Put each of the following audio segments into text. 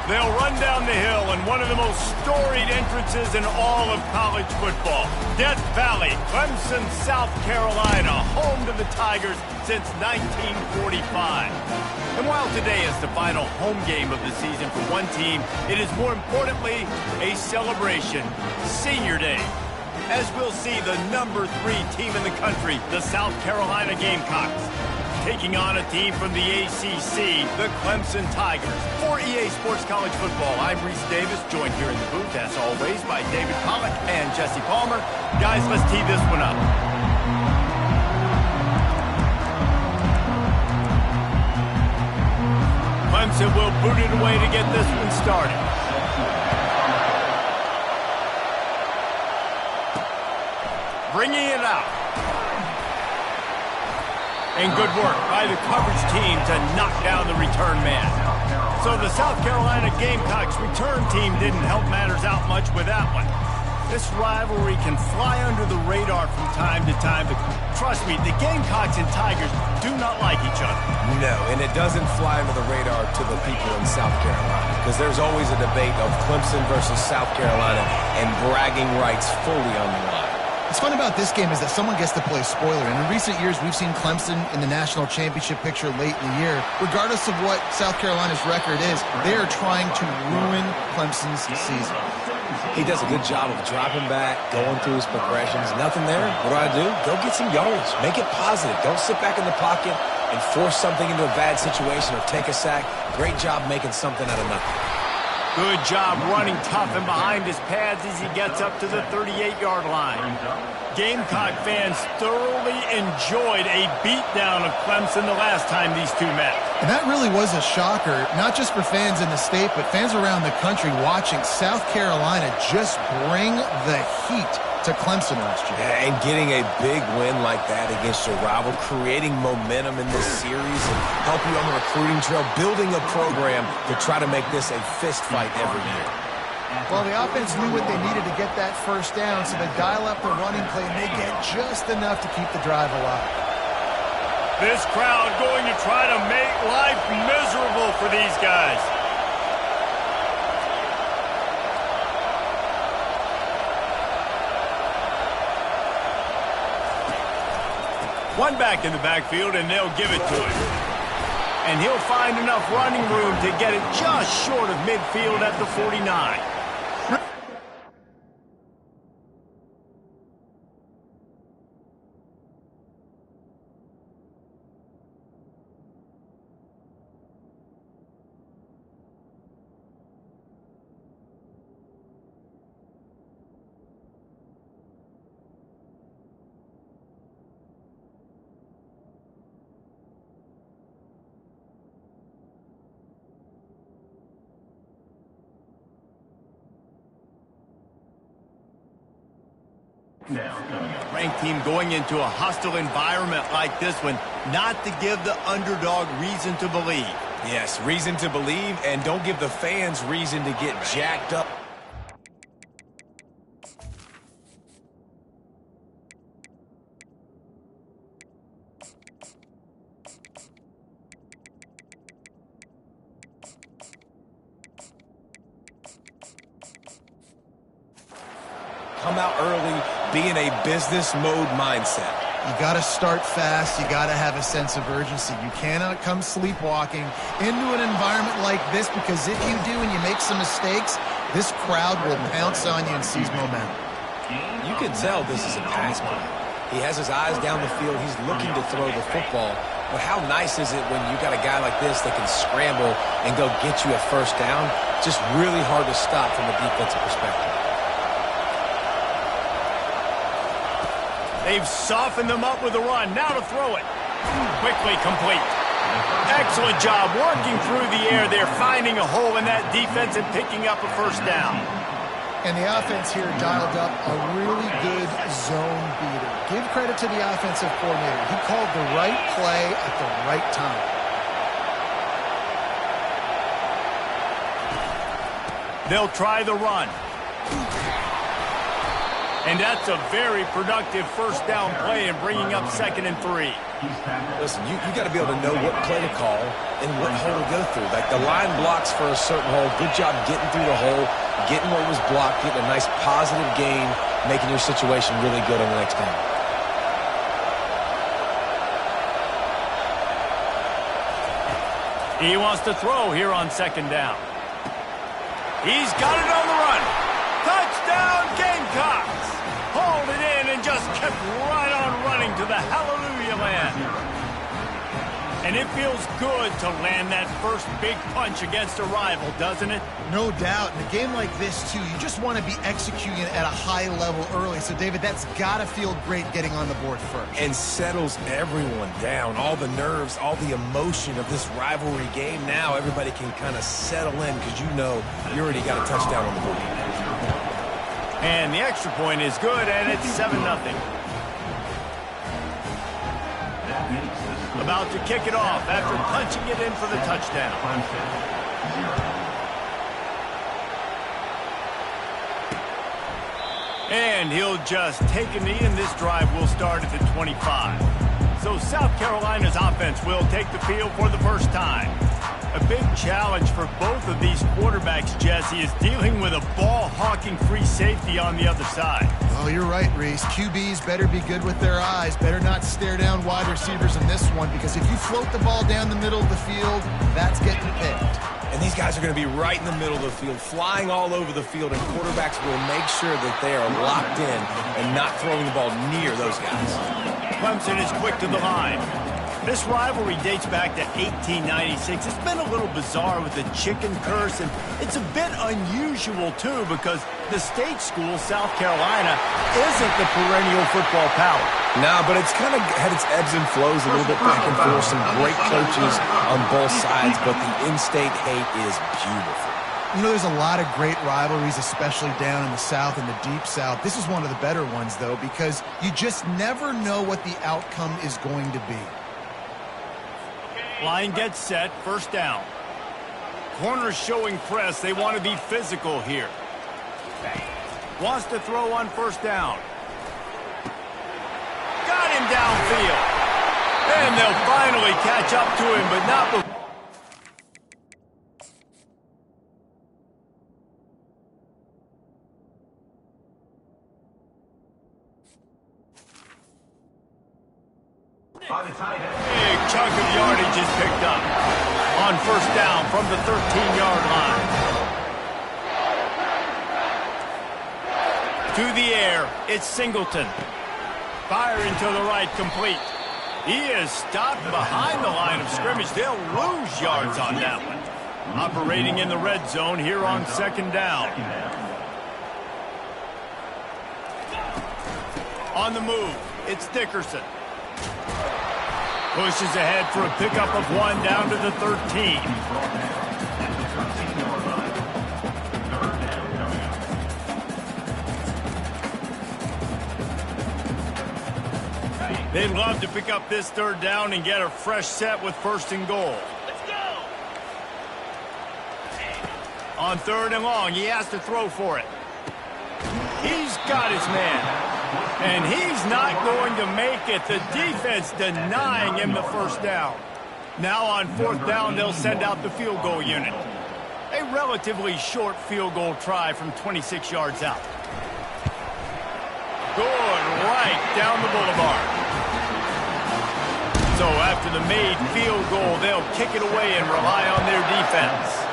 They'll run down the hill in one of the most storied entrances in all of college football. Death Valley, Clemson, South Carolina, home to the Tigers since 1945. And while today is the final home game of the season for one team, it is more importantly a celebration, Senior Day. As we'll see the number 3 team in the country, the South Carolina Gamecocks, taking on a team from the ACC, the Clemson Tigers. For EA Sports College Football, I'm Reese Davis, joined here in the booth, as always, by David Pollack and Jesse Palmer. Guys, let's tee this one up. Clemson will boot it away to get this one started. Bringing it out. And good work by the coverage team to knock down the return man. So the South Carolina Gamecocks return team didn't help matters out much with that one. This rivalry can fly under the radar from time to time, but trust me, the Gamecocks and Tigers do not like each other. No, and it doesn't fly under the radar to the people in South Carolina, because there's always a debate of Clemson versus South Carolina and bragging rights fully on the line. What's fun about this game is that someone gets to play spoiler. And in recent years, we've seen Clemson in the national championship picture late in the year. Regardless of what South Carolina's record is, they are trying to ruin Clemson's season. He does a good job of dropping back, going through his progressions. Nothing there. What do? Go get some yards. Make it positive. Don't sit back in the pocket and force something into a bad situation or take a sack. Great job making something out of nothing. Good job running tough and behind his pads as he gets up to the 38-yard line. Gamecock fans thoroughly enjoyed a beatdown of Clemson the last time these two met. And that really was a shocker, not just for fans in the state, but fans around the country watching South Carolina just bring the heat to Clemson last year. Yeah, and getting a big win like that against your rival, creating momentum in this series and help you on the recruiting trail, building a program to try to make this a fist fight every year. Well, the offense knew what they needed to get that first down, so they dial up the running play, and they get just enough to keep the drive alive. This crowd going to try to make life miserable for these guys. One back in the backfield, and they'll give it to him. And he'll find enough running room to get it just short of midfield at the 49. Ranked team going into a hostile environment like this one, not to give the underdog reason to believe. Yes, reason to believe, and don't give the fans reason to get jacked up. Come out early, be in a business mode mindset. You got to start fast. You got to have a sense of urgency. You cannot come sleepwalking into an environment like this, because if you do and you make some mistakes, this crowd will pounce on you and seize momentum. You can tell this is a pass play. He has his eyes down the field. He's looking to throw the football. But how nice is it when you got a guy like this that can scramble and go get you a first down? Just really hard to stop from a defensive perspective. They've softened them up with a run. Now to throw it. Quickly complete. Excellent job working through the air there, finding a hole in that defense and picking up a first down. And the offense here dialed up a really good zone beater. Give credit to the offensive coordinator. He called the right play at the right time. They'll try the run. And that's a very productive first down play and bringing up 2nd and 3. Listen, you got to be able to know what play to call and what hole to go through. Like the line blocks for a certain hole. Good job getting through the hole, getting what was blocked, getting a nice positive gain, making your situation really good on the next down. He wants to throw here on second down. He's got it on the run. Touchdown, Gamecocks! Hauled it in and just kept right on running to the hallelujah land. And it feels good to land that first big punch against a rival, doesn't it? No doubt. In a game like this, too, you just want to be executing at a high level early. So, David, that's got to feel great getting on the board first. And settles everyone down. All the nerves, all the emotion of this rivalry game. Now everybody can kind of settle in because you know you already got a touchdown on the board. And the extra point is good, and it's 7-0. About to kick it off after punching it in for the touchdown. And he'll just take a knee, and this drive will start at the 25. So South Carolina's offense will take the field for the first time. A big challenge for both of these quarterbacks, Jesse, is dealing with a ball-hawking free safety on the other side. Oh, you're right, Reese. QBs better be good with their eyes. Better not stare down wide receivers in this one, because if you float the ball down the middle of the field, that's getting picked. And these guys are going to be right in the middle of the field, flying all over the field, and quarterbacks will make sure that they are locked in and not throwing the ball near those guys. Clemson is quick to the line. This rivalry dates back to 1896. It's been a little bizarre with the chicken curse, and it's a bit unusual, too, because the state school, South Carolina, isn't the perennial football power. No, but it's kind of had its ebbs and flows a little bit back and forth. Some great coaches on both sides, but the in-state hate is beautiful. You know, there's a lot of great rivalries, especially down in the South and the Deep South. This is one of the better ones, though, because you just never know what the outcome is going to be. Line gets set, first down. Corners showing press. They want to be physical here. Wants to throw on first down. Got him downfield. And they'll finally catch up to him, but not before. Big chunk of yardage is picked up on first down from the 13-yard line. To the air, it's Singleton. Firing to the right, complete. He is stopped behind the line of scrimmage. They'll lose yards on that one. Operating in the red zone here on second down. On the move, it's Dickerson. Pushes ahead for a pickup of 1 down to the 13. They'd love to pick up this third down and get a fresh set with first and goal. Let's go! On third and long, he has to throw for it. He's got his man. And he's not going to make it. The defense denying him the first down. Now on fourth down, they'll send out the field goal unit. A relatively short field goal try from 26 yards out. Good, right down the boulevard. So after the made field goal, they'll kick it away and rely on their defense.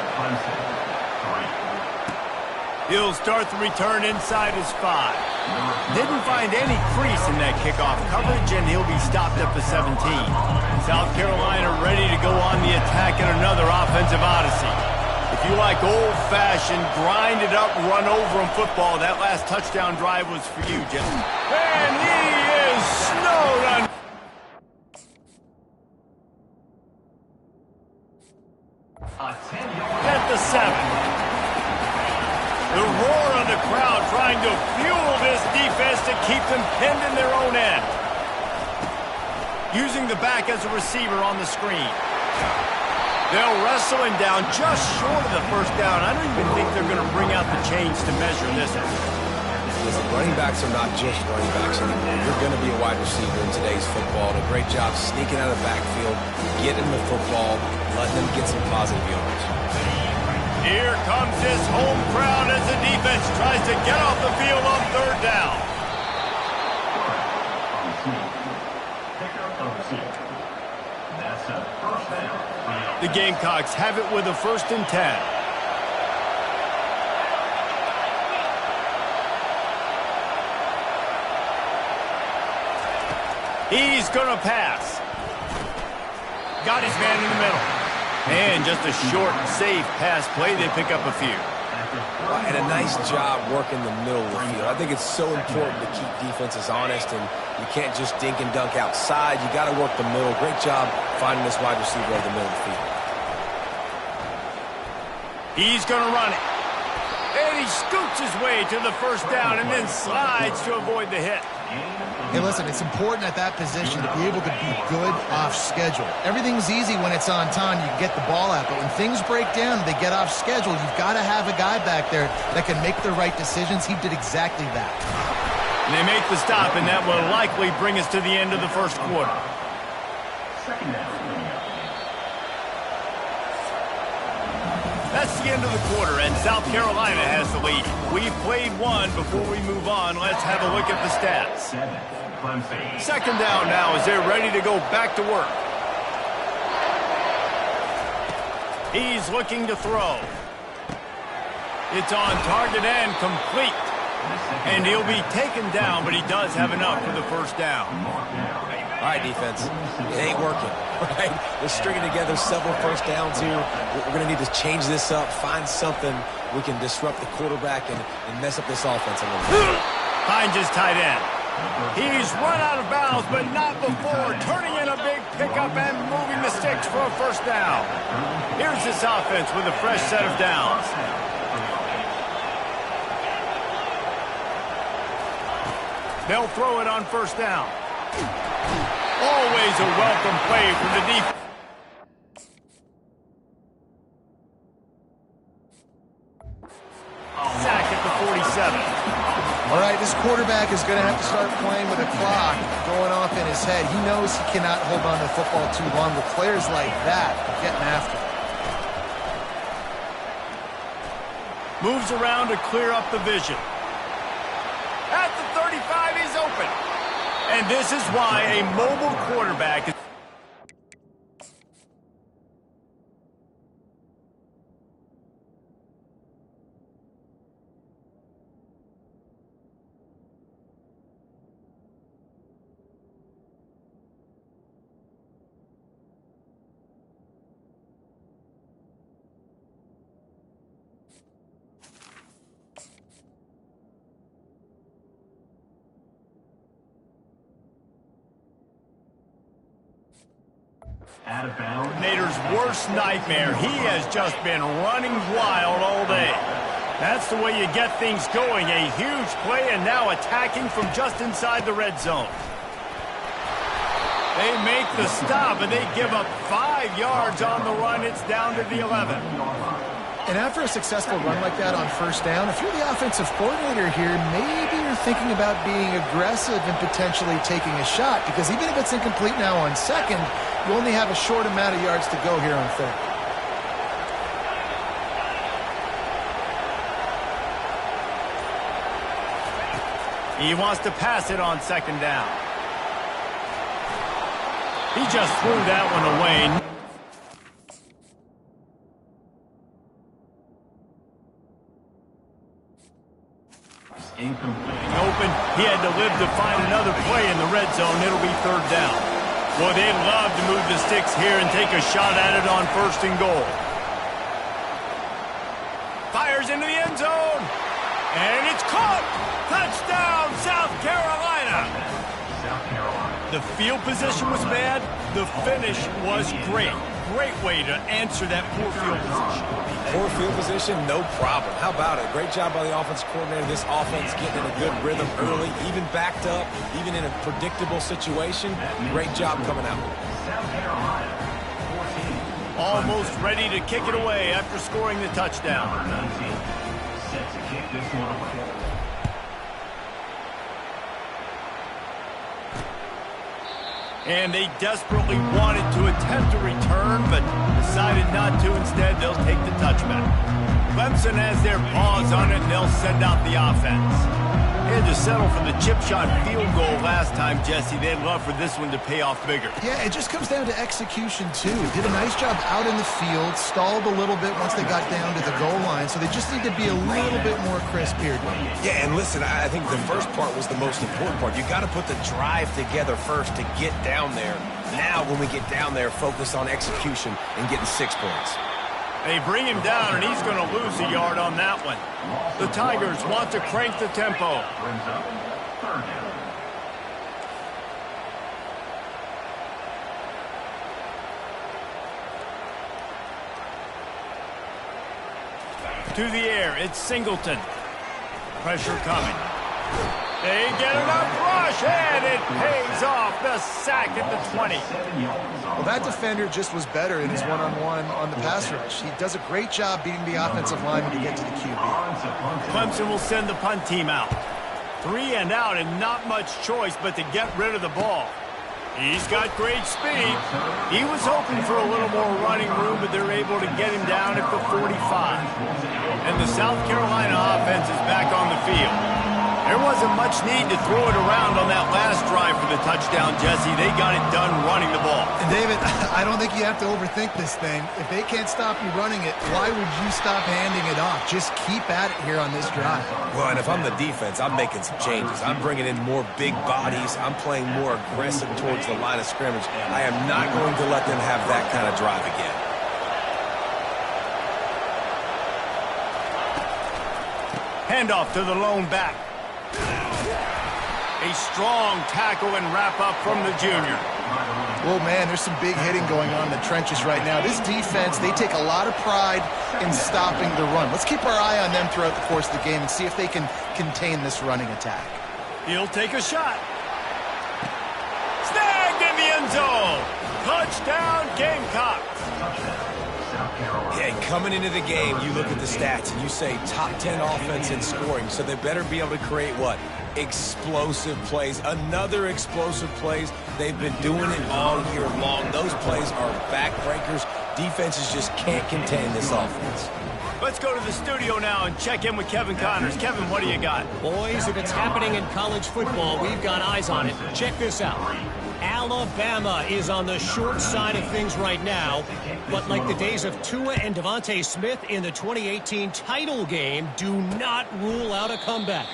He'll start the return inside his 5. Didn't find any crease in that kickoff coverage, and he'll be stopped at the 17. South Carolina ready to go on the attack in another offensive odyssey. If you like old-fashioned, grind-it-up, run-over-'em football, that last touchdown drive was for you, Jim. And he is snowed on. At the 7. The roar of the crowd trying to fuel this defense to keep them pinned in their own end. Using the back as a receiver on the screen. They'll wrestle him down just short of the first down. I don't even think they're going to bring out the chains to measure this one. Listen, running backs are not just running backs anymore. You're going to be a wide receiver in today's football. And a great job sneaking out of the backfield, getting the football, letting them get some positive yards. Here comes his home crowd as the defense tries to get off the field on third down. The Gamecocks have it with a 1st and 10. He's going to pass. Got his man in the middle. And just a short, safe pass play. They pick up a few. And a nice job working the middle of the field. I think it's so important to keep defenses honest, and you can't just dink and dunk outside. You got to work the middle. Great job finding this wide receiver over the middle of the field. He's going to run it. And he scoots his way to the 1st down and then slides to avoid the hit. Hey, listen, it's important at that position to be able to be good off schedule. Everything's easy when it's on time. You can get the ball out. But when things break down and they get off schedule, you've got to have a guy back there that can make the right decisions. He did exactly that. And they make the stop, and that will likely bring us to the end of the 1st quarter. That's the end of the quarter, and South Carolina has the lead. We've played one. Before we move on, let's have a look at the stats. 2nd down now as they're ready to go back to work. He's looking to throw. It's on target and complete. And he'll be taken down, but he does have enough for the 1st down. All right, defense, it ain't working, right? They're stringing together several 1st downs here. We're going to need to change this up, find something we can disrupt the quarterback and mess up this offense a little bit. Finds his tight end. He's run out of bounds, but not before turning in a big pickup and moving the sticks for a 1st down. Here's this offense with a fresh set of downs. They'll throw it on 1st down. Always a welcome play from the defense. Sack at the 47. All right, this quarterback is going to have to start playing with a clock going off in his head. He knows he cannot hold on to the football too long with players like that getting after him. Moves around to clear up the vision. At the 35, he's open. And this is why a mobile quarterback is... Out of bounds. Coordinator's worst nightmare. He has just been running wild all day. That's the way you get things going. A huge play and now attacking from just inside the red zone. They make the stop and they give up 5 yards on the run. It's down to the 11. And after a successful run like that on 1st down, if you're the offensive coordinator here, maybe you're thinking about being aggressive and potentially taking a shot, because even if it's incomplete now on 2nd, you only have a short amount of yards to go here on 3rd. He wants to pass it on 2nd down. He just threw that one away. Incomplete. Open. He had to live to find another play in the red zone. It'll be 3rd down. Boy, they'd love to move the sticks here and take a shot at it on 1st and goal. Fires into the end zone. And it's caught. Touchdown, South Carolina. South Carolina. The field position was bad. The finish was great. Great way to answer that poor field position. Poor field position, no problem. How about it? Great job by the offensive coordinator. This offense getting in a good rhythm early, even backed up, even in a predictable situation. Great job coming out. South Carolina. 14. Almost ready to kick it away after scoring the touchdown. Number 19. Set to kick this one away. And they desperately wanted to attempt a return, but decided not to. Instead, they'll take the touchback. Clemson has their paws on it, and they'll send out the offense. They had to settle for the chip shot field goal last time, Jesse. They'd love for this one to pay off bigger. Yeah, it just comes down to execution, too. Did a nice job out in the field, stalled a little bit once they got down to the goal line, so they just need to be a little bit more crisp here. Yeah, and listen, I think the first part was the most important part. You got to put the drive together first to get down there. Now, when we get down there, focus on execution and getting 6 points. They bring him down, and he's going to lose a yard on that one. The Tigers want to crank the tempo. Brings up third down. To the air, it's Singleton. Pressure coming. They get enough rush, and it pays off. The sack at the 20. Well, that defender just was better in his one-on-one on the pass rush. He does a great job beating the offensive lineman to get to the QB. Clemson will send the punt team out. 3 and out, and not much choice but to get rid of the ball. He's got great speed. He was hoping for a little more running room, but they're able to get him down at the 45. And the South Carolina offense is back on the field. There wasn't much need to throw it around on that last drive for the touchdown, Jesse. They got it done running the ball. And David, I don't think you have to overthink this thing. If they can't stop you running it, why would you stop handing it off? Just keep at it here on this drive. Well, and if I'm the defense, I'm making some changes. I'm bringing in more big bodies. I'm playing more aggressive towards the line of scrimmage. I am not going to let them have that kind of drive again. Handoff to the lone back. A strong tackle and wrap-up from the junior. Well, man, there's some big hitting going on in the trenches right now. This defense, they take a lot of pride in stopping the run. Let's keep our eye on them throughout the course of the game and see if they can contain this running attack. He'll take a shot. Snagged in the end zone. Touchdown, Gamecocks. Yeah, coming into the game, you look at the stats and you say top 10 offense in scoring, so they better be able to create what? Explosive plays. Another explosive plays. They've been doing it all year long. Those plays are backbreakers. Defenses just can't contain this offense. Let's go to the studio now and check in with Kevin Connors. Kevin, what do you got? Boys, if it's happening in college football, we've got eyes on it. Check this out. Alabama is on the short side of things right now, but like the days of Tua and Devontae Smith in the 2018 title game, do not rule out a comeback.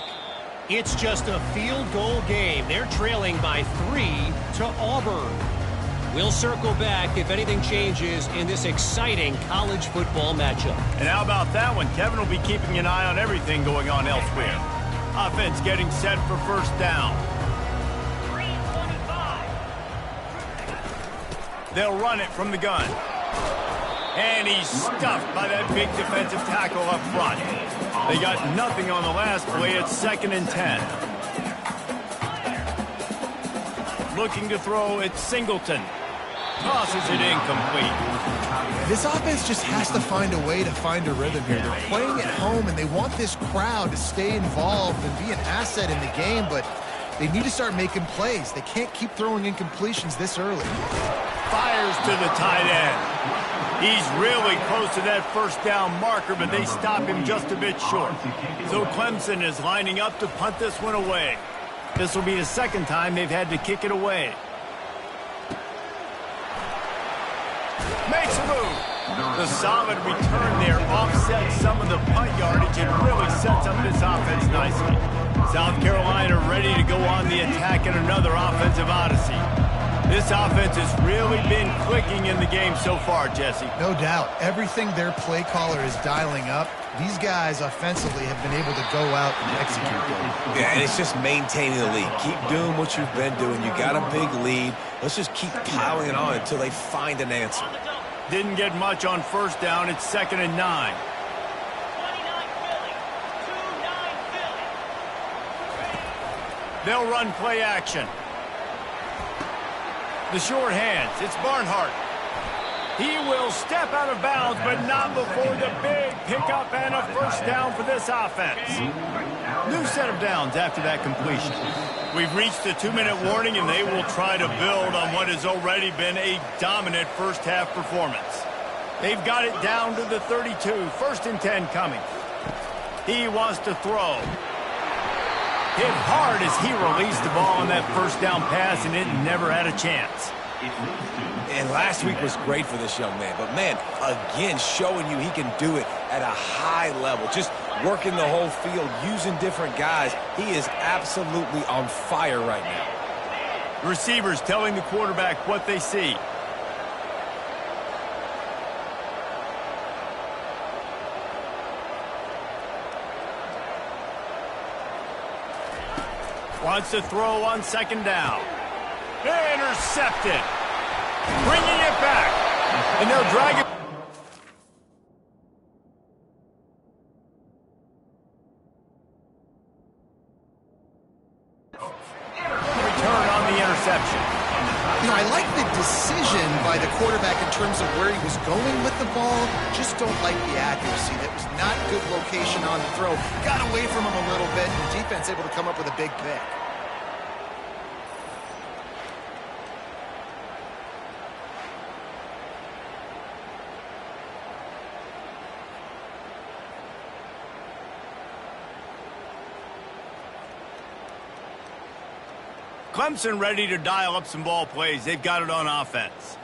It's just a field goal game. They're trailing by 3 to Auburn. We'll circle back if anything changes in this exciting college football matchup. And how about that one? Kevin will be keeping an eye on everything going on elsewhere. Offense getting set for first down. They'll run it from the gun. And he's stuffed by that big defensive tackle up front. They got nothing on the last play. It's 2nd and 10. Looking to throw, it's Singleton. Tosses it incomplete. This offense just has to find a way to find a rhythm here. They're playing at home, and they want this crowd to stay involved and be an asset in the game, but they need to start making plays. They can't keep throwing incompletions this early. Fires to the tight end. He's really close to that first down marker, but they stop him just a bit short. So Clemson is lining up to punt this one away. This will be the second time they've had to kick it away. Makes a move. The solid return there offsets some of the punt yardage and really sets up this offense nicely. South Carolina ready to go on the attack in another offensive odyssey. This offense has really been clicking in the game so far, Jesse. No doubt. Everything their play caller is dialing up, these guys offensively have been able to go out and execute. Yeah, and it's just maintaining the lead. Keep doing what you've been doing. You got a big lead. Let's just keep piling it on until they find an answer. Didn't get much on first down. It's 2nd and 9. They'll run play action. The short hands. It's Barnhart. He will step out of bounds, but not before the big pickup and a first down for this offense. New set of downs after that completion. We've reached the 2-minute warning, and they will try to build on what has already been a dominant first-half performance. They've got it down to the 32. 1st and 10 coming. He wants to throw. Hit hard as he released the ball on that first down pass, and it never had a chance. And last week was great for this young man. But, man, again, showing you he can do it at a high level. Just working the whole field, using different guys. He is absolutely on fire right now. Receivers telling the quarterback what they see. Wants to throw on 2nd down. Intercepted. Bringing it back. And they'll drag it. Return on the interception. You know, I like the decision by the quarterback in terms of where he was going with the ball. Just don't like the accuracy. That was not good location on the throw. Got away from him a little bit, and the defense able to come up with a big pick. Clemson ready to dial up some ball plays. They've got it on offense.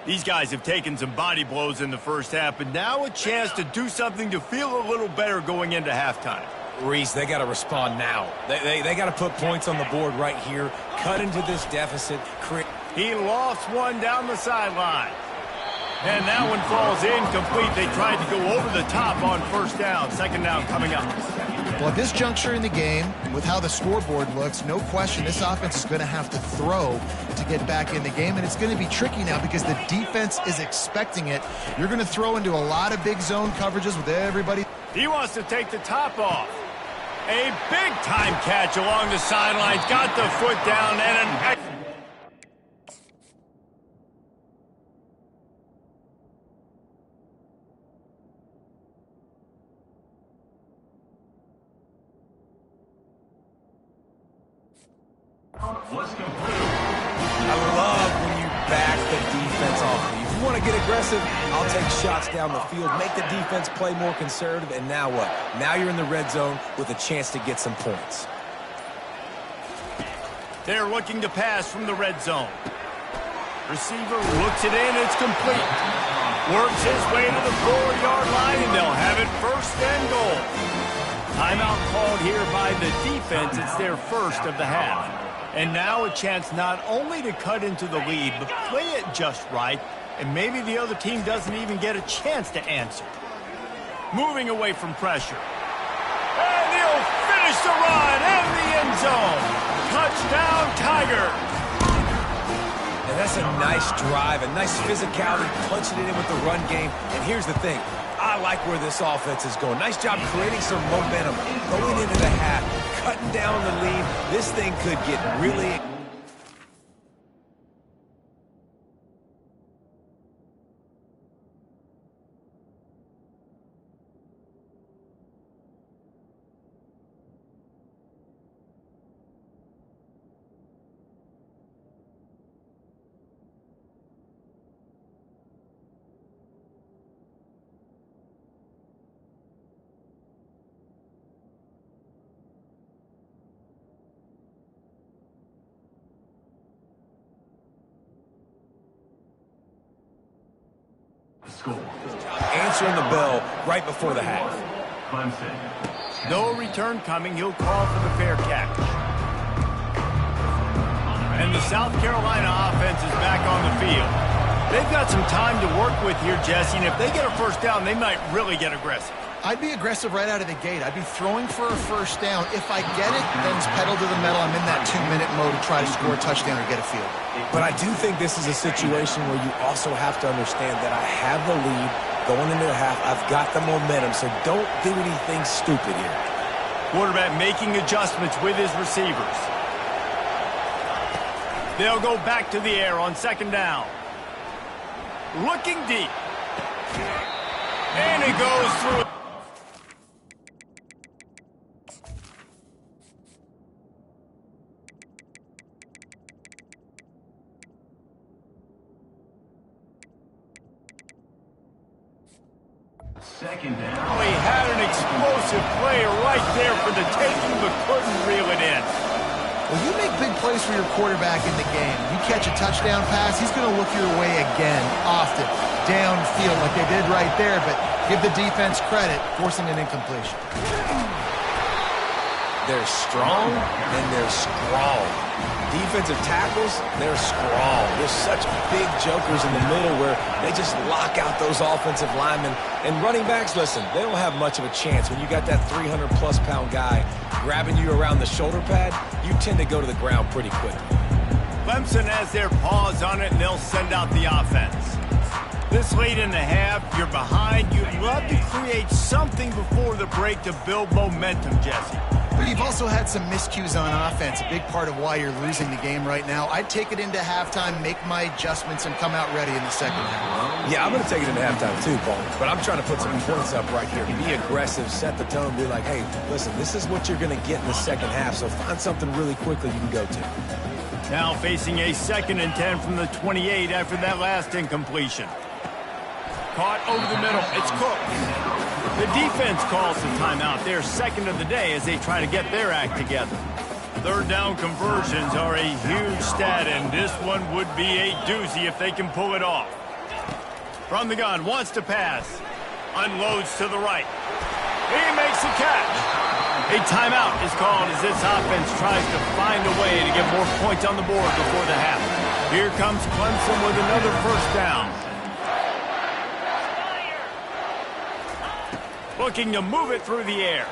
These guys have taken some body blows in the first half, but now a chance to do something to feel a little better going into halftime. Reese, they got to respond now. They got to put points on the board right here, cut into this deficit. He lost one down the sideline. And that one falls incomplete. They tried to go over the top on 1st down. 2nd down coming up. Well, at this juncture in the game, with how the scoreboard looks, no question this offense is going to have to throw to get back in the game, and it's going to be tricky now because the defense is expecting it. You're going to throw into a lot of big zone coverages with everybody. He wants to take the top off. A big-time catch along the sidelines. Got the foot down and an... I love when you back the defense off. If you want to get aggressive, I'll take shots down the field, make the defense play more conservative, and now what? Now you're in the red zone with a chance to get some points. They're looking to pass from the red zone. Receiver looks it in, it's complete. Works his way to the 4-yard line, and they'll have it 1st and goal. Timeout called here by the defense. It's their first of the half. And now a chance not only to cut into the lead, but play it just right, and maybe the other team doesn't even get a chance to answer. Moving away from pressure. And he'll finish the run and the end zone. Touchdown, Tigers. And that's a nice drive, a nice physicality, punching it in with the run game. And here's the thing. I like where this offense is going. Nice job creating some momentum, going into the half, cutting down the lead. This thing could get really... Answering the bell right before the half. Clemson. No return coming. He'll call for the fair catch. And the South Carolina offense is back on the field. They've got some time to work with here, Jesse, and if they get a 1st down, they might really get aggressive. I'd be aggressive right out of the gate. I'd be throwing for a 1st down. If I get it, then it's pedal to the metal. I'm in that 2-minute mode to try to score a touchdown or get a field. But I do think this is a situation where you also have to understand that I have the lead going into the half. I've got the momentum, so don't do anything stupid here. Quarterback making adjustments with his receivers. They'll go back to the air on 2nd down. looking deep. And it goes through. Second down. Oh, he had an explosive play right there for the taking, but couldn't reel it in. Well, you make big plays for your quarterback in the game. You catch a touchdown pass, he's going to look your way again, often, downfield like they did right there, but give the defense credit, forcing an incompletion. They're strong and they're strong. Defensive tackles, they're strong. There's such big jokers in the middle where they just lock out those offensive linemen. And running backs, listen, they don't have much of a chance. When you got that 300-plus pound guy grabbing you around the shoulder pad, you tend to go to the ground pretty quickly. Clemson has their paws on it, and they'll send out the offense. This late in the half, you're behind. You'd love to create something before the break to build momentum, Jesse. But you've also had some miscues on offense, a big part of why you're losing the game right now. I'd take it into halftime, make my adjustments, and come out ready in the second half. Yeah, I'm going to take it into halftime too, Paul. But I'm trying to put some points up right here. Be aggressive, set the tone, be like, hey, listen, this is what you're going to get in the second half, so find something really quickly you can go to. Now facing a 2nd and 10 from the 28 after that last incompletion. Caught over the middle. It's Cook. The defense calls the timeout. Their second of the day as they try to get their act together. 3rd down conversions are a huge stat, and this one would be a doozy if they can pull it off. From the gun, wants to pass. Unloads to the right. He makes the catch. A timeout is called as this offense tries to find a way to get more points on the board before the half. Here comes Clemson with another 1st down. Looking to move it through the air.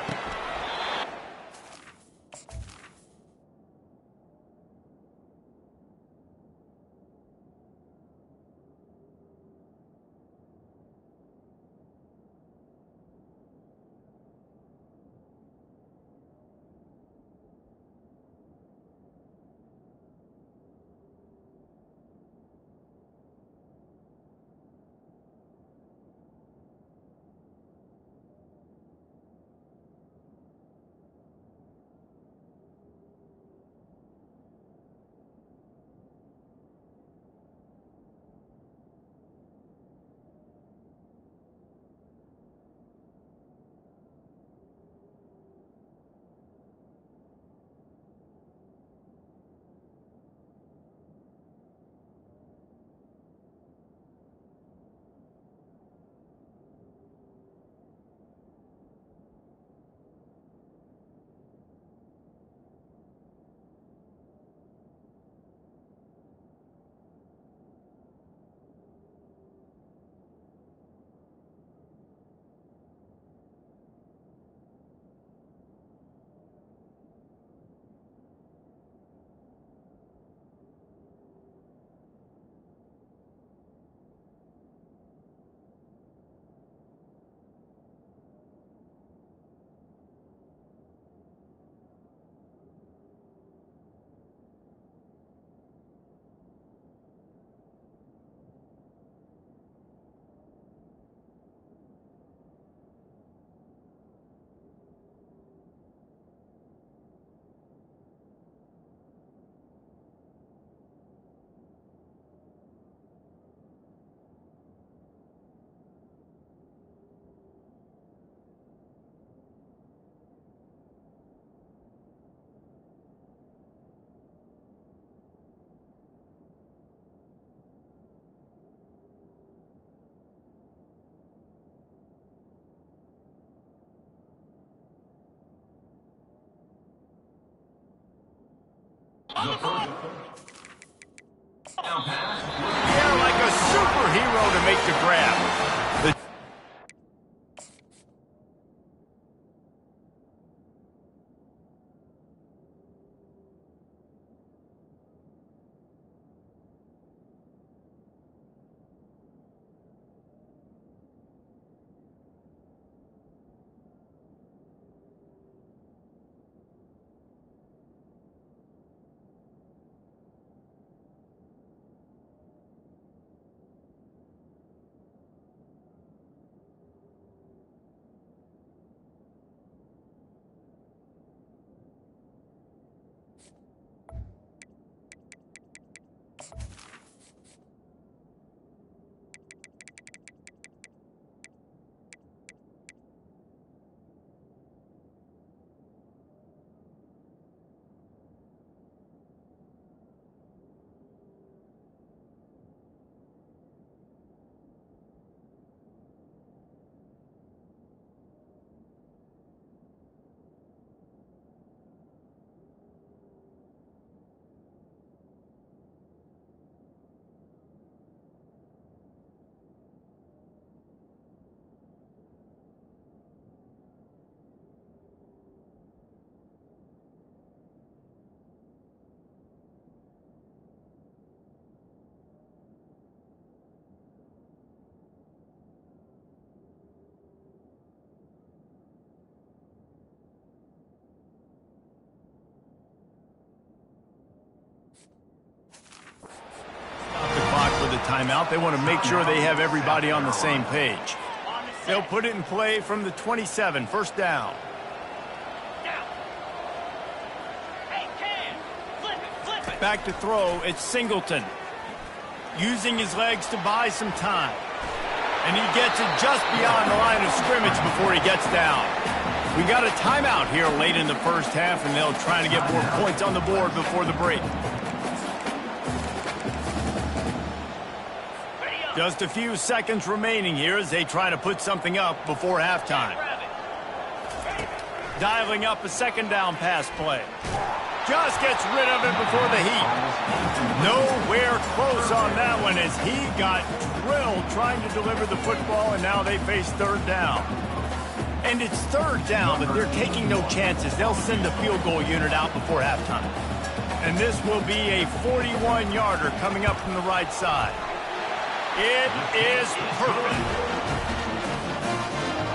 Yeah, like a superhero to make the grab. The timeout. They want to make sure they have everybody on the same page. They'll put it in play from the 27, first down. Back to throw, it's Singleton. Using his legs to buy some time. And he gets it just beyond the line of scrimmage before he gets down. We got a timeout here late in the first half, and they'll try to get more points on the board before the break. Just a few seconds remaining here as they try to put something up before halftime. Dialing up a second down pass play. Just gets rid of it before the heat. Nowhere close on that one as he got drilled trying to deliver the football, and now they face third down. And it's third down, but they're taking no chances. They'll send the field goal unit out before halftime. And this will be a 41-yarder coming up from the right side. It is perfect.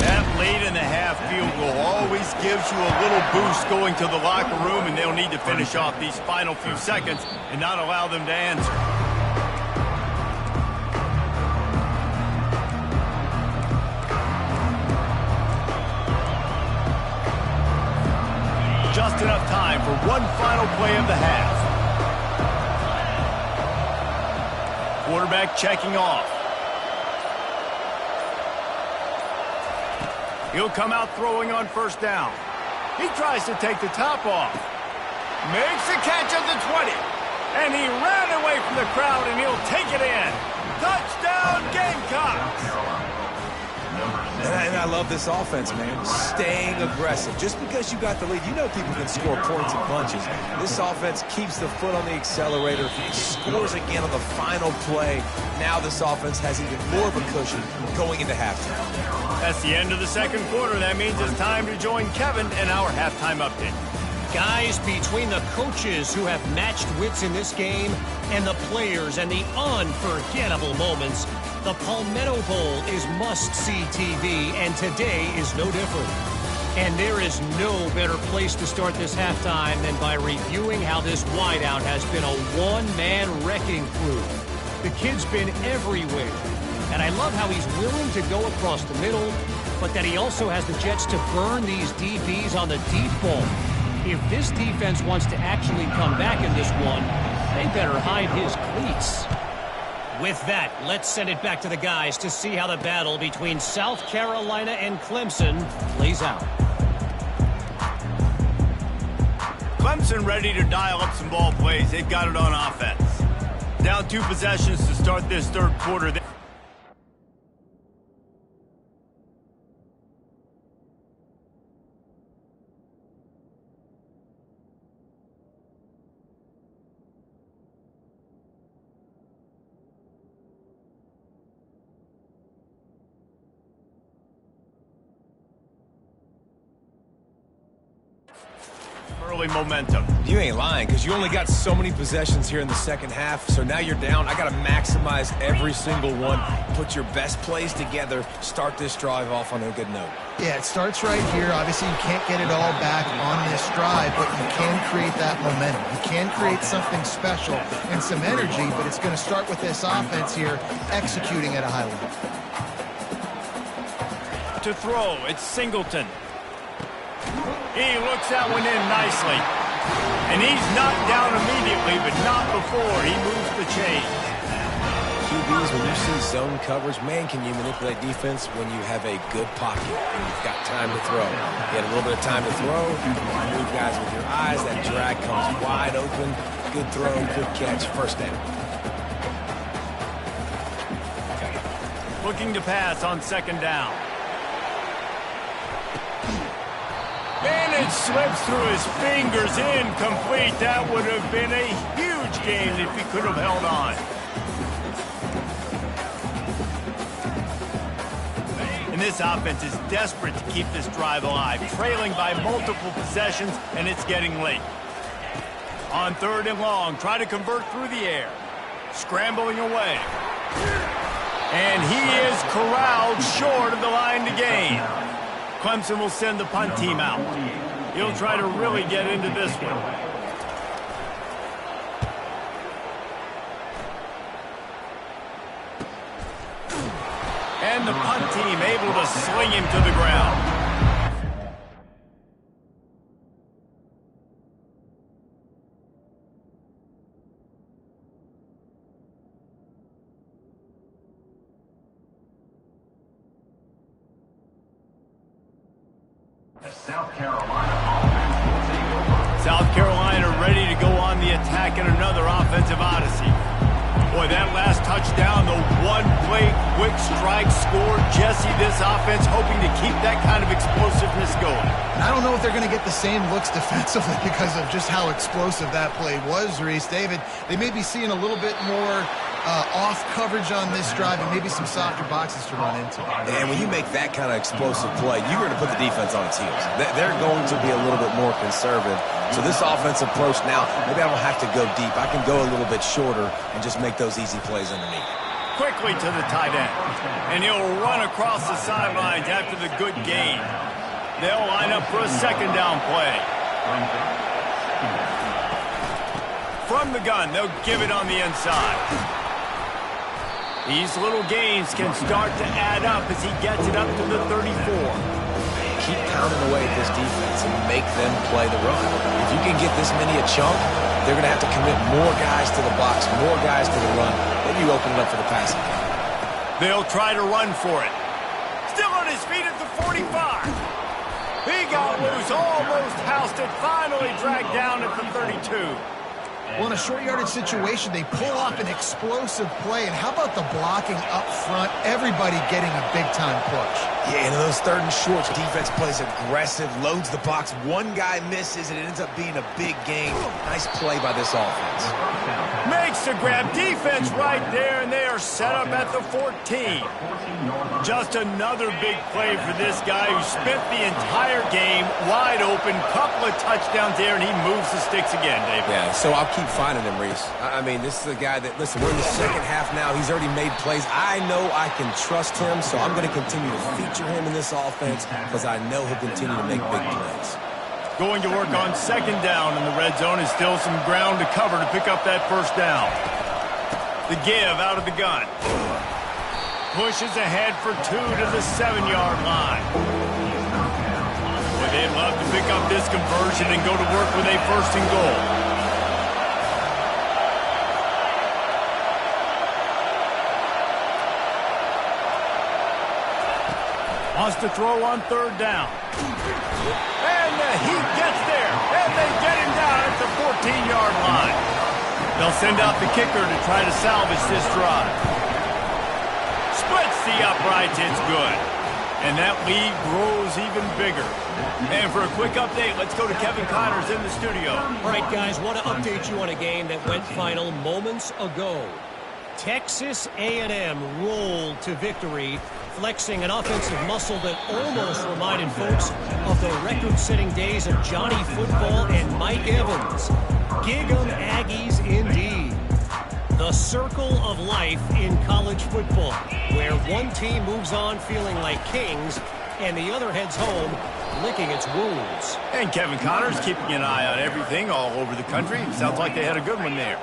That late in the half field goal always gives you a little boost going to the locker room, and they'll need to finish off these final few seconds and not allow them to answer. Just enough time for one final play of the half. Quarterback checking off. He'll come out throwing on first down. He tries to take the top off. Makes the catch at the 20. And he ran away from the crowd, and he'll take it in. Touchdown, Gamecocks! And I love this offense, man. Staying aggressive. Just because you got the lead, you know people can score points in bunches. This offense keeps the foot on the accelerator, scores again on the final play. Now this offense has even more of a cushion going into halftime. That's the end of the second quarter. That means it's time to join Kevin in our halftime update. Guys, between the coaches who have matched wits in this game and the players and the unforgettable moments, the Palmetto Bowl is must-see TV, and today is no different. And there is no better place to start this halftime than by reviewing how this wideout has been a one-man wrecking crew. The kid's been everywhere, and I love how he's willing to go across the middle, but that he also has the jets to burn these DBs on the deep ball. If this defense wants to actually come back in this one, they better hide his cleats. With that, let's send it back to the guys to see how the battle between South Carolina and Clemson plays out. Clemson ready to dial up some ball plays. They've got it on offense. Down 2 possessions to start this third quarter. Early momentum. You ain't lying, because you only got so many possessions here in the second half, so now you're down. I got to maximize every single one, put your best plays together, start this drive off on a good note. Yeah, it starts right here. Obviously, you can't get it all back on this drive, but you can create that momentum. You can create something special and some energy, but it's going to start with this offense here executing at a high level. To throw, it's Singleton. He looks that one in nicely. And he's knocked down immediately, but not before he moves the chains. QBs, when you see zone coverage, man, can you manipulate defense when you have a good pocket and you've got time to throw. You had a little bit of time to throw. You move guys with your eyes. That drag comes wide open. Good throw, good catch, first down. Looking to pass on second down. And it slips through his fingers, incomplete. That would have been a huge game if he could have held on. And this offense is desperate to keep this drive alive, trailing by multiple possessions, and it's getting late. On third and long, try to convert through the air. Scrambling away. And he is corralled short of the line to gain. Clemson will send the punt team out. He'll try to really get into this one. the punt team able to sling him to the ground. South Carolina offense will take over. South Carolina ready to go on the attack in another offensive odyssey. Boy, that last touchdown, the one-play quick strike score. Jesse, this offense hoping to keep that kind of explosiveness going. And I don't know if they're going to get the same looks defensively because of just how explosive that play was, Reese. David, they may be seeing a little bit more off coverage on this drive and maybe some softer boxes to run into. And when you make that kind of explosive play, you're going to put the defense on its heels. They're going to be a little bit more conservative. So this offensive approach now, maybe I don't have to go deep. I can go a little bit shorter and just make those easy plays underneath. Quickly to the tight end. And he'll run across the sidelines after the good gain. They'll line up for a second down play. From the gun, they'll give it on the inside. These little gains can start to add up as he gets it up to the 34. Keep pounding away at this defense and make them play the run. If you can get this many a chunk, they're going to have to commit more guys to the box, more guys to the run. Then you open it up for the passing game. They'll try to run for it. Still on his feet at the 45. He got loose, almost housed it, finally dragged down at the 32. Well, in a short yardage situation, they pull off an explosive play. And how about the blocking up front? Everybody getting a big-time push. Yeah, and in those third and shorts, defense plays aggressive, loads the box. One guy misses, and it ends up being a big gain. Nice play by this offense. Makes the grab. Defense right there, and they are set up at the 14. Just another big play for this guy who spent the entire game wide open. Couple of touchdowns there, and he moves the sticks again, David. Yeah, so I'll keep finding him, Reese. I mean, this is a guy that, listen, we're in the second half now. He's already made plays. I know I can trust him, so I'm going to continue to feature him in this offense because I know he'll continue to make big plays. Going to work on second down in the red zone is still some ground to cover to pick up that first down. The give out of the gun. Pushes ahead for 2 to the 7-yard line. Boy, they'd love to pick up this conversion and go to work with a first and goal. Wants to throw on third down. And he gets there. And they get him down at the 14-yard line. They'll send out the kicker to try to salvage this drive. Splits the uprights. It's good. And that lead grows even bigger. And for a quick update, let's go to Kevin Connors in the studio. All right, guys, want to update you on a game that went final moments ago. Texas A&M rolled to victory, flexing an offensive muscle that almost reminded folks of the record-setting days of Johnny Football and Mike Evans. Gig 'em Aggies indeed. The circle of life in college football, where one team moves on feeling like kings and the other heads home licking its wounds. And Kevin Connors keeping an eye on everything all over the country. Sounds like they had a good one there.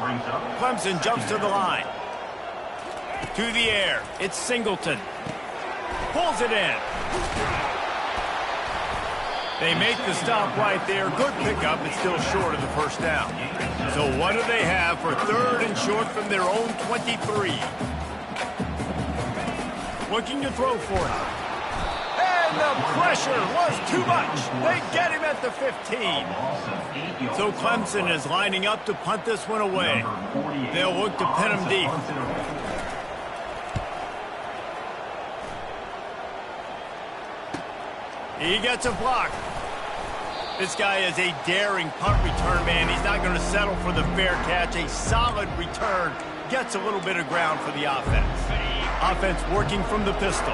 Clemson jumps to the line. To the air. It's Singleton. Pulls it in. They make the stop right there. Good pickup. It's still short of the first down. So what do they have for third and short from their own 23? Looking to throw for it. And the pressure was too much. They get him at the 15. So Clemson is lining up to punt this one away. They'll look to pin him deep. He gets a block. This guy is a daring punt return man. He's not going to settle for the fair catch. A solid return. Gets a little bit of ground for the offense. Offense working from the pistol.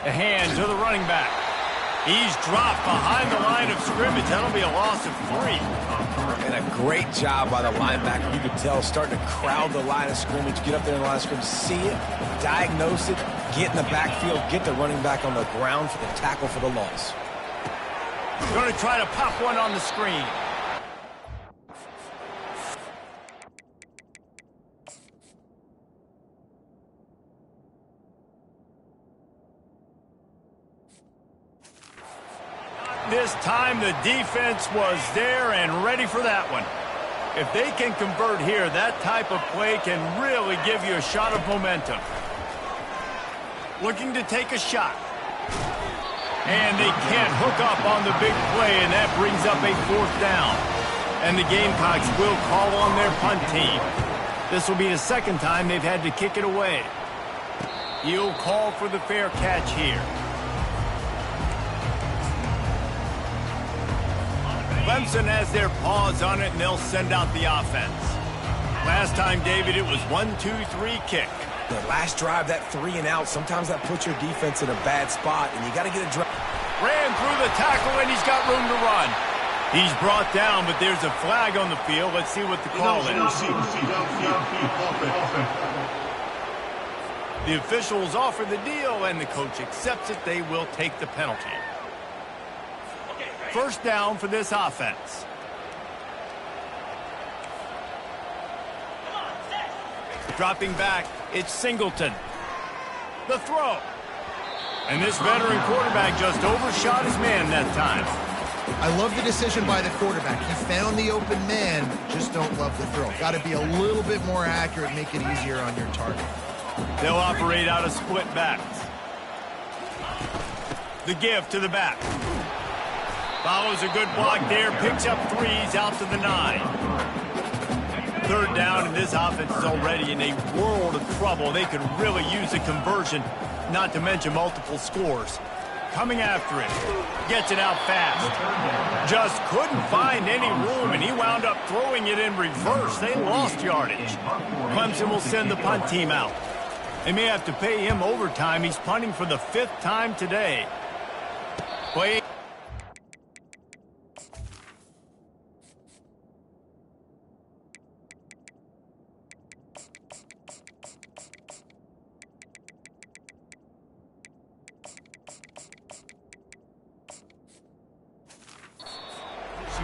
A hand to the running back. He's dropped behind the line of scrimmage. That'll be a loss of 3. And a great job by the linebacker. You could tell starting to crowd the line of scrimmage, get up there in the line of scrimmage, see it, diagnose it, get in the backfield, get the running back on the ground for the tackle for the loss. Going to try to pop one on the screen. This time the defense was there and ready for that one. If they can convert here, that type of play can really give you a shot of momentum. Looking to take a shot. And they can't hook up on the big play, and that brings up a 4th down. And the Gamecocks will call on their punt team. This will be the 2nd time they've had to kick it away. He'll call for the fair catch here. Clemson has their paws on it, and they'll send out the offense. Last time, David, it was 1-2-3 kick. The last drive, that 3 and out, sometimes that puts your defense in a bad spot, and you got to get a drive. Ran through the tackle, and he's got room to run. He's brought down, but there's a flag on the field. Let's see what the call is. The officials offer the deal, and the coach accepts it. They will take the penalty. 1st down for this offense. Dropping back, it's Singleton. The throw. And this veteran quarterback just overshot his man that time. I love the decision by the quarterback. He found the open man, just don't love the throw. Got to be a little bit more accurate, make it easier on your target. They'll operate out of split backs. The give to the back. Follows a good block there, picks up 3s out to the 9. 3rd down, and this offense is already in a world of trouble. They could really use a conversion, not to mention multiple scores. Coming after it. Gets it out fast. Just couldn't find any room, and he wound up throwing it in reverse. They lost yardage. Clemson will send the punt team out. They may have to pay him overtime. He's punting for the 5th time today. Play.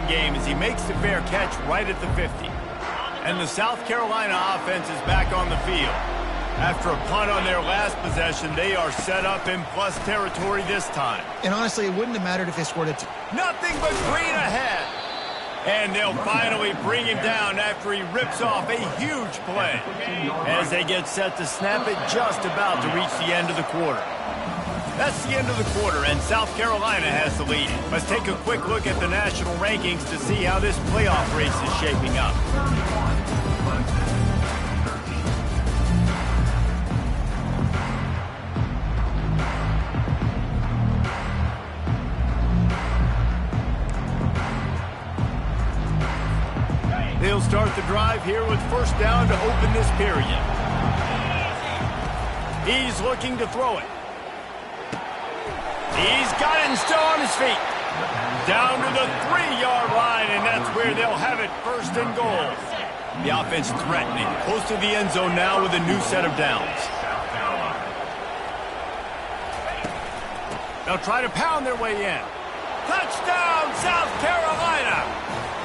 Game as he makes the fair catch right at the 50. And the South Carolina offense is back on the field. After a punt on their last possession, they are set up in plus territory this time. And honestly, it wouldn't have mattered if they scored it. Nothing but green ahead. And they'll finally bring him down after he rips off a huge play. As they get set to snap it just about to reach the end of the quarter. That's the end of the quarter, and South Carolina has the lead. Let's take a quick look at the national rankings to see how this playoff race is shaping up. They'll start the drive here with 1st down to open this period. He's looking to throw it. He's got it and still on his feet. Down to the 3-yard line, and that's where they'll have it 1st and goal. The offense threatening, close to the end zone now with a new set of downs. They'll try to pound their way in. Touchdown, South Carolina!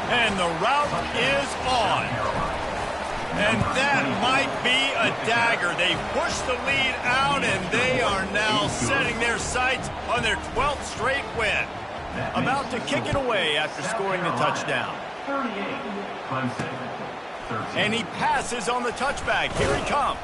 And the route is on. And that might be a dagger. They push the lead out, and they are now setting their sights on their 12th straight win. About to kick it away after scoring the touchdown. And he passes on the touchback. Here he comes.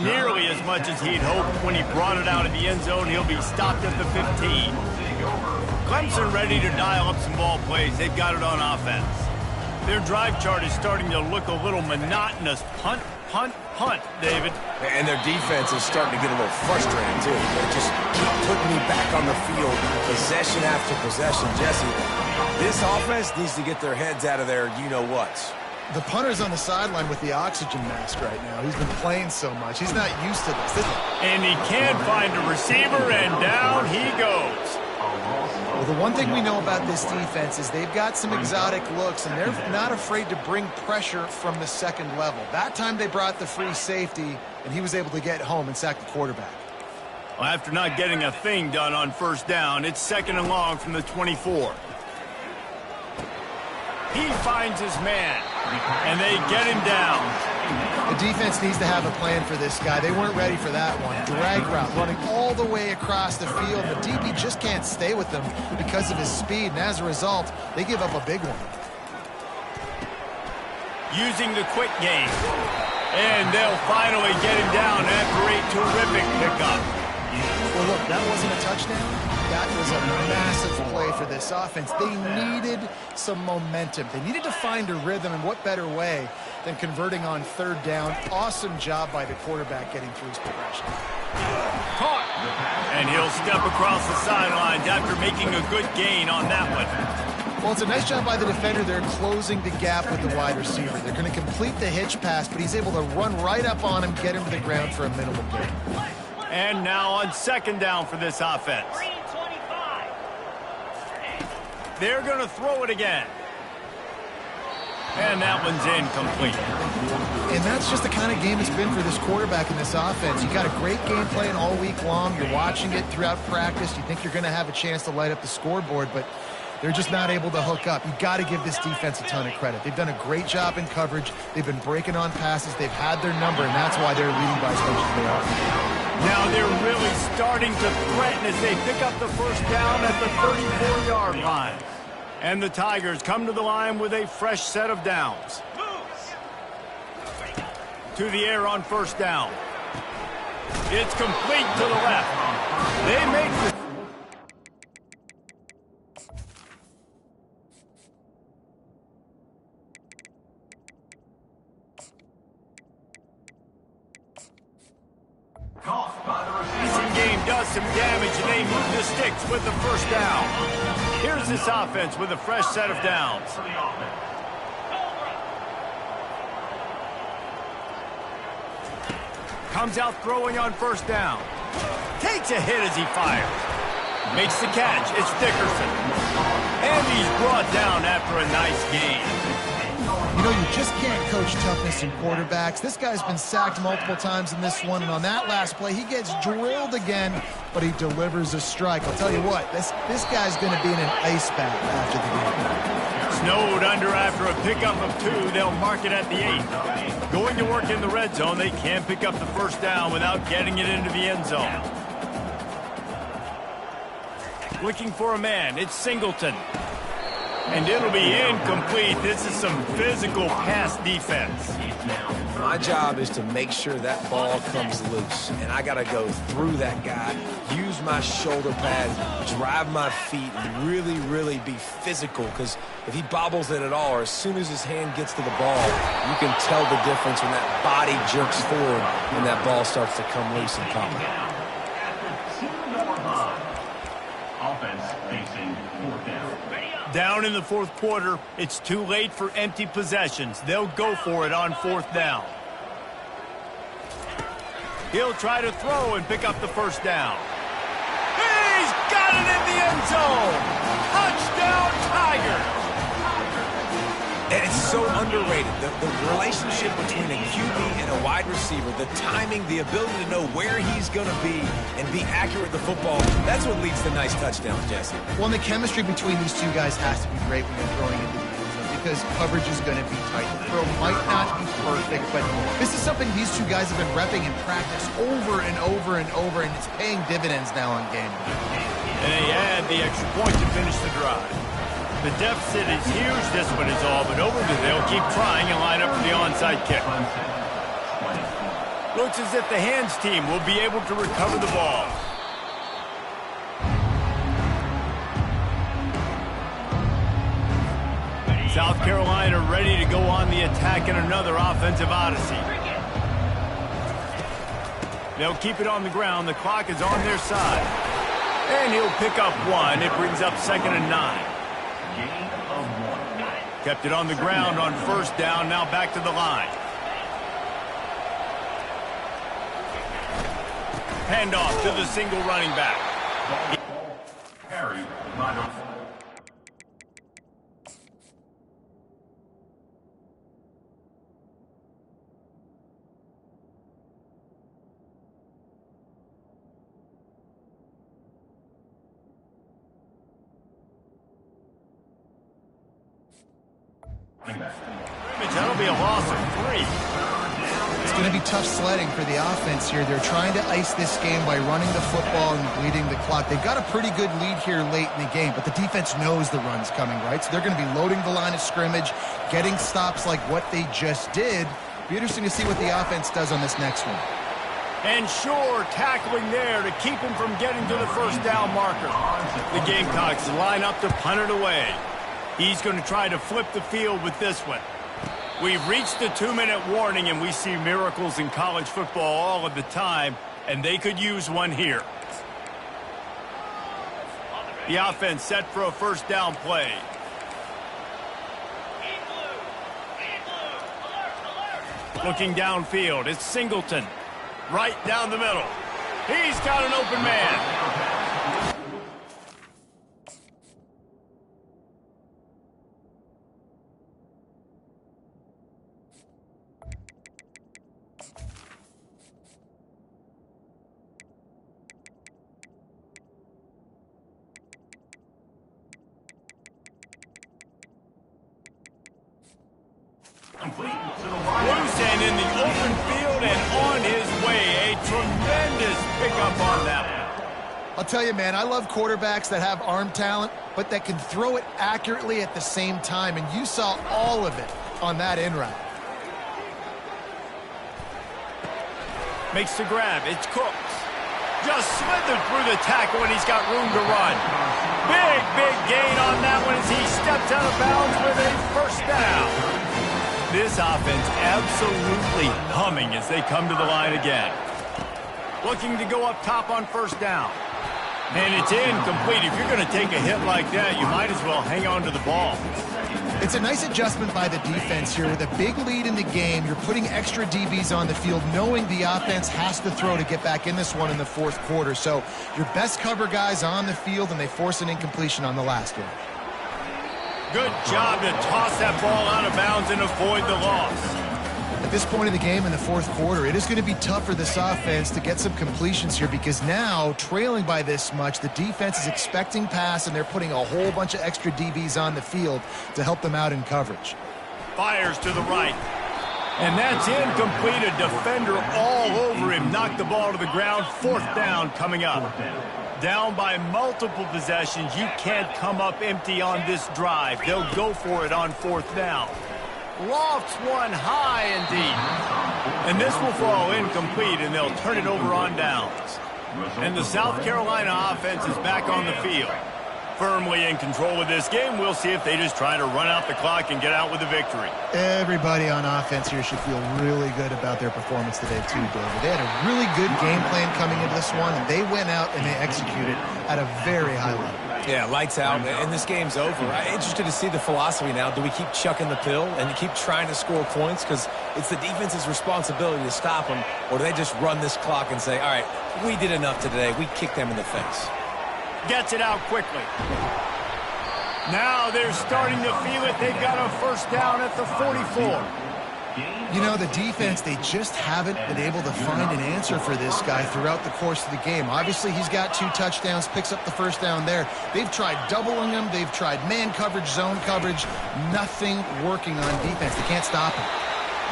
Nearly as much as he'd hoped when he brought it out of the end zone. He'll be stopped at the 15. Clemson ready to dial up some ball plays. They've got it on offense. Their drive chart is starting to look a little monotonous. Punt, punt, punt, David. And their defense is starting to get a little frustrated, too. They just keep putting me back on the field, possession after possession. Jesse, this offense needs to get their heads out of their you-know-whats. The punter's on the sideline with the oxygen mask right now. He's been playing so much. He's not used to this. And he can't find a receiver, and down he goes. Well, the one thing we know about this defense is they've got some exotic looks, and they're not afraid to bring pressure from the second level. That time they brought the free safety, and he was able to get home and sack the quarterback. Well, after not getting a thing done on first down, it's 2nd and long from the 24. He finds his man, and they get him down. The defense needs to have a plan for this guy. They weren't ready for that one. Drag route, running all the way across the field. The DB just can't stay with them because of his speed, and as a result, they give up a big one. Using the quick game. And they'll finally get him down after a terrific pickup. Well, look, that wasn't a touchdown. That was a massive play for this offense. They needed some momentum. They needed to find a rhythm, and what better way than converting on 3rd down. Awesome job by the quarterback getting through his progression. Caught. And he'll step across the sidelines after making a good gain on that one. Well, it's a nice job by the defender. They're closing the gap with the wide receiver. They're going to complete the hitch pass, but he's able to run right up on him, get him to the ground for a minimal gain. And now on 2nd down for this offense. They're going to throw it again. And that one's incomplete. And that's just the kind of game it's been for this quarterback in this offense. You got a great game plan all week long. You're watching it throughout practice. You think you're going to have a chance to light up the scoreboard, but they're just not able to hook up. You got to give this defense a ton of credit. They've done a great job in coverage. They've been breaking on passes. They've had their number, and that's why they're leading by as much as they are. Now they're really starting to threaten as they pick up the first down at the 34-yard line. And the Tigers come to the line with a fresh set of downs. To the air on first down. It's complete to the left. They make the... Passing game does some damage, and they move the sticks with the first down. Here's this offense with a fresh set of downs. Comes out throwing on first down. Takes a hit as he fires. Makes the catch. It's Dickerson. And he's brought down after a nice gain. You know, you just can't coach toughness in quarterbacks. This guy's been sacked multiple times in this one, and on that last play, he gets drilled again, but he delivers a strike. I'll tell you what, this guy's going to be in an ice bath after the game. Snowed under after a pickup of 2. They'll mark it at the 8. Going to work in the red zone, they can't pick up the first down without getting it into the end zone. Looking for a man, it's Singleton. And it'll be incomplete. This is some physical pass defense. My job is to make sure that ball comes loose, and I got to go through that guy, use my shoulder pad, drive my feet, and really, really be physical, because if he bobbles it at all, or as soon as his hand gets to the ball, you can tell the difference when that body jerks forward and that ball starts to come loose and pop. Offense facing 4th down. Down in the 4th quarter, it's too late for empty possessions. They'll go for it on 4th down. He'll try to throw and pick up the first down. He's got it in the end zone! Touchdown, Tigers! And it's so underrated. The relationship between a QB and a wide receiver, the timing, the ability to know where he's going to be and be accurate with the football, that's what leads to nice touchdowns, Jesse. Well, and the chemistry between these two guys has to be great when you're throwing into the end zone because coverage is going to be tight. The throw might not be perfect, but this is something these two guys have been repping in practice over and over and over, and it's paying dividends now on game day. And they add the extra point to finish the drive. The deficit is huge. This one is all but over. They'll keep trying and line up for the onside kick. Looks as if the hands team will be able to recover the ball. South Carolina ready to go on the attack in another offensive odyssey. They'll keep it on the ground. The clock is on their side. And he'll pick up 1. It brings up 2nd and 9. Kept it on the ground on first down, now back to the line. Handoff to the single running back. That'll be a loss of 3. It's going to be tough sledding for the offense here. They're trying to ice this game by running the football and bleeding the clock. They've got a pretty good lead here late in the game, but the defense knows the run's coming, right? So they're going to be loading the line of scrimmage, getting stops like what they just did. Be interesting to see what the offense does on this next one. And sure, tackling there to keep him from getting to the first down marker. The Gamecocks line up to punt it away. He's going to try to flip the field with this one. We've reached the 2-minute warning, and we see miracles in college football all of the time, and they could use one here. The offense set for a first down play. Looking downfield, it's Singleton. Right down the middle. He's got an open man. Loose and in the open field and on his way. A tremendous pickup on that one. I'll tell you, man, I love quarterbacks that have arm talent, but that can throw it accurately at the same time, and you saw all of it on that in route. Makes the grab. It's Cooks. Just slithered through the tackle, and he's got room to run. Big gain on that one as he steps out of bounds with a first down. This offense absolutely humming as they come to the line again. Looking to go up top on first down. And it's incomplete. If you're going to take a hit like that, you might as well hang on to the ball. It's a nice adjustment by the defense here. With a big lead in the game, you're putting extra DBs on the field, knowing the offense has to throw to get back in this one in the fourth quarter. So your best cover guys on the field, and they force an incompletion on the last one. Good job to toss that ball out of bounds and avoid the loss. At this point in the game in the fourth quarter, it is going to be tough for this offense to get some completions here, because now, trailing by this much, the defense is expecting pass, and they're putting a whole bunch of extra DBs on the field to help them out in coverage. Fires to the right. And that's incomplete. A defender all over him. Knocked the ball to the ground. Fourth down coming up. Down by multiple possessions. You can't come up empty on this drive. They'll go for it on fourth down. Lofts one high and deep. And this will fall incomplete, and they'll turn it over on downs. And the South Carolina offense is back on the field. Firmly in control of this game. We'll see if they just try to run out the clock and get out with a victory. Everybody on offense here should feel really good about their performance today too, David. They had a really good game plan coming into this one, and they went out and they executed at a very high level. Yeah, lights out, and this game's over. I'm interested to see the philosophy now. Do we keep chucking the pill and keep trying to score points? Because it's the defense's responsibility to stop them, or do they just run this clock and say, all right, we did enough today. We kicked them in the face. Gets it out quickly. Now they're starting to feel it. They've got a first down at the 44. You know, the defense, they just haven't been able to find an answer for this guy throughout the course of the game. Obviously, he's got 2 touchdowns, picks up the first down there. They've tried doubling him. They've tried man coverage, zone coverage. Nothing working on defense. They can't stop him.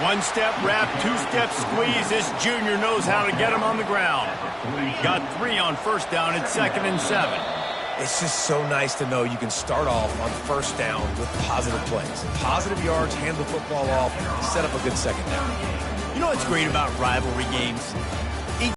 1-step wrap, 2-step squeeze. This junior knows how to get him on the ground. Got 3 on first down at 2nd and 7. It's just so nice to know you can start off on first down with positive plays. Positive yards, hand the football off, set up a good second down. You know what's great about rivalry games?